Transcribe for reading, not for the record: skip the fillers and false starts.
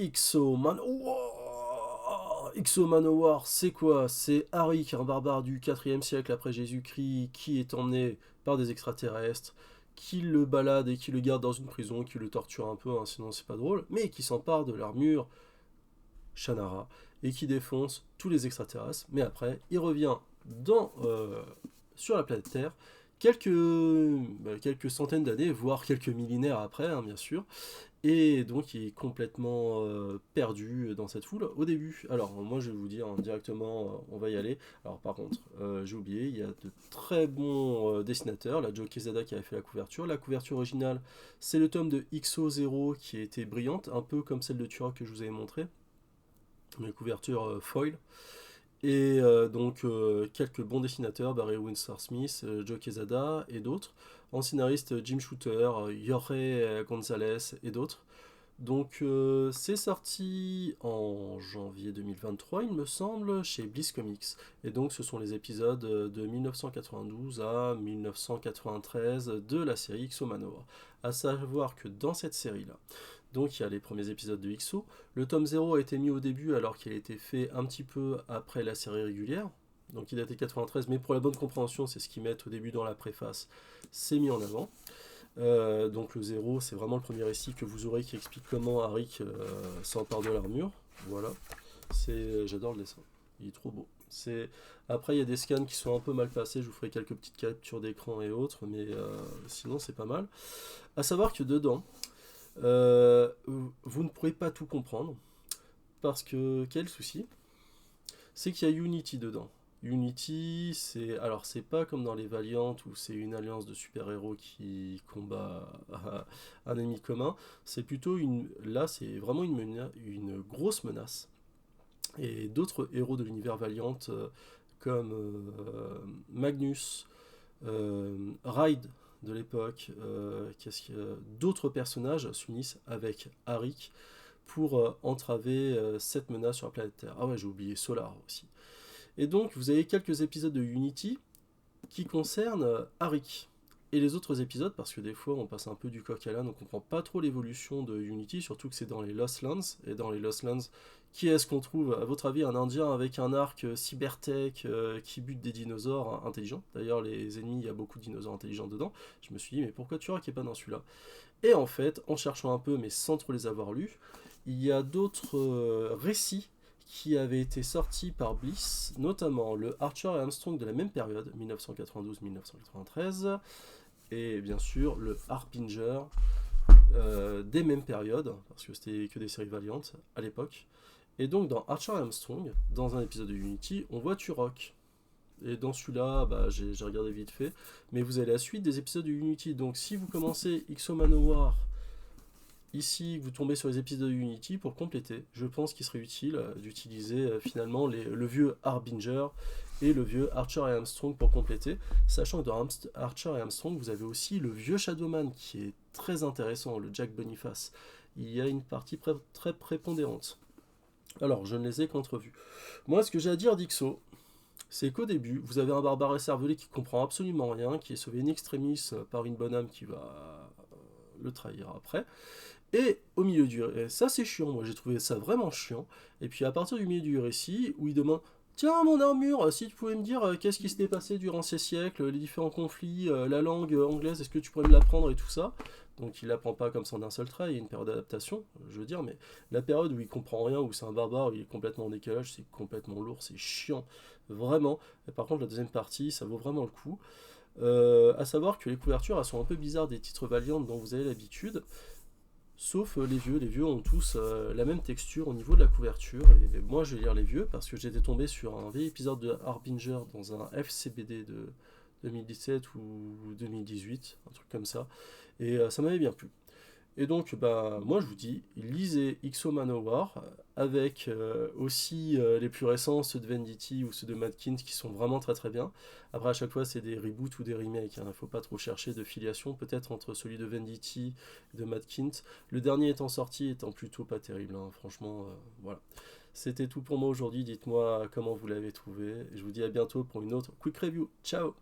Ixo Manowar, c'est quoi? C'est Arik, un barbare du 4e siècle après Jésus-Christ, qui est emmené par des extraterrestres, qui le balade et qui le garde dans une prison, qui le torture un peu, hein, sinon c'est pas drôle, mais qui s'empare de l'armure Shannara et qui défonce tous les extraterrestres. Mais après, il revient sur la planète Terre quelques centaines d'années, voire quelques millénaires après, hein, bien sûr, et donc il est complètement perdu dans cette foule au début. Alors moi je vais vous dire hein, directement, on va y aller. Alors par contre, j'ai oublié, il y a de très bons dessinateurs, la Joe Quesada qui avait fait la couverture. La couverture originale, c'est le tome de XO0 qui a été brillante, un peu comme celle de Turok que je vous avais montré. Une couverture foil. Et quelques bons dessinateurs, Barry Windsor Smith, Joe Quesada et d'autres. En scénariste, Jim Shooter, Jorge Gonzalez et d'autres. Donc c'est sorti en janvier 2023, il me semble, chez Bliss Comics. Et donc ce sont les épisodes de 1992 à 1993 de la série XO Manowar. À savoir que dans cette série-là, donc il y a les premiers épisodes de XO. Le tome 0 a été mis au début alors qu'il a été fait un petit peu après la série régulière. Donc il date de 93, mais pour la bonne compréhension, c'est ce qu'ils mettent au début dans la préface, c'est mis en avant. Donc le 0, c'est vraiment le premier récit que vous aurez qui explique comment Arik s'empare de l'armure. Voilà, j'adore le dessin, il est trop beau. Après il y a des scans qui sont un peu mal passés, je vous ferai quelques petites captures d'écran et autres, mais sinon c'est pas mal. À savoir que dedans, vous ne pourrez pas tout comprendre, parce que quel souci, c'est qu'il y a Unity dedans. Unity, c'est pas comme dans les Valiant où c'est une alliance de super-héros qui combat un ennemi commun, c'est plutôt là c'est vraiment une grosse menace. Et d'autres héros de l'univers Valiant comme Magnus, Raid de l'époque, d'autres personnages s'unissent avec Arik pour entraver cette menace sur la planète Terre. Ah ouais, j'ai oublié Solar aussi. Et donc, vous avez quelques épisodes de Unity qui concernent Arik. Et les autres épisodes, parce que des fois on passe un peu du coq à l'âne, on comprend pas trop l'évolution de Unity, surtout que c'est dans les Lost Lands. Et dans les Lost Lands, qui est-ce qu'on trouve, à votre avis, un Indien avec un arc cybertech qui bute des dinosaures intelligents? D'ailleurs, les ennemis, il y a beaucoup de dinosaures intelligents dedans. Je me suis dit, mais pourquoi tu vois qu'il n'est pas dans celui-là? Et en fait, en cherchant un peu, mais sans trop les avoir lus, il y a d'autres récits qui avaient été sortis par Bliss, notamment le Archer et Armstrong de la même période, 1992-1993, et bien sûr le Harbinger des mêmes périodes, parce que c'était que des séries Valiant à l'époque. Et donc dans Archer et Armstrong, dans un épisode de Unity, on voit Turok. Et dans celui-là, j'ai regardé vite fait, mais vous avez la suite des épisodes de Unity. Donc si vous commencez XO Manowar ici, vous tombez sur les épisodes de Unity pour compléter. Je pense qu'il serait utile d'utiliser finalement le vieux Harbinger et le vieux Archer et Armstrong pour compléter, sachant que dans Archer et Armstrong, vous avez aussi le vieux Shadowman qui est très intéressant, le Jack Boniface. Il y a une partie très prépondérante. Alors, je ne les ai qu'entrevus. Moi, ce que j'ai à dire d'Ixo, c'est qu'au début, vous avez un barbare écervelé qui comprend absolument rien, qui est sauvé in extremis par une bonne âme qui va le trahir après. Et au milieu du récit, ça c'est chiant, moi j'ai trouvé ça vraiment chiant. Et puis à partir du milieu du récit, où il demande tiens, mon armure, si tu pouvais me dire qu'est-ce qui s'était passé durant ces siècles, les différents conflits, la langue anglaise, est-ce que tu pourrais me l'apprendre et tout ça. Donc il l'apprend pas comme ça d'un seul trait, il y a une période d'adaptation, je veux dire, mais la période où il comprend rien, où c'est un barbare, où il est complètement en décalage, c'est complètement lourd, c'est chiant, vraiment. Et par contre, la deuxième partie, ça vaut vraiment le coup. À savoir que les couvertures, elles sont un peu bizarres des titres Valiant dont vous avez l'habitude. Sauf les vieux ont tous la même texture au niveau de la couverture. Et moi, je vais lire les vieux parce que j'étais tombé sur un vieil épisode de Harbinger dans un FCBD de 2017 ou 2018, un truc comme ça. Et ça m'avait bien plu. Et donc, moi je vous dis, lisez XO Manowar, avec aussi les plus récents, ceux de Venditti ou ceux de Madkins, qui sont vraiment très très bien. Après, à chaque fois, c'est des reboots ou des remakes, il ne faut pas trop chercher de filiation, peut-être entre celui de Venditti et de Madkins. Le dernier étant sorti, étant plutôt pas terrible, hein, franchement, voilà. C'était tout pour moi aujourd'hui, dites-moi comment vous l'avez trouvé. Je vous dis à bientôt pour une autre quick review. Ciao!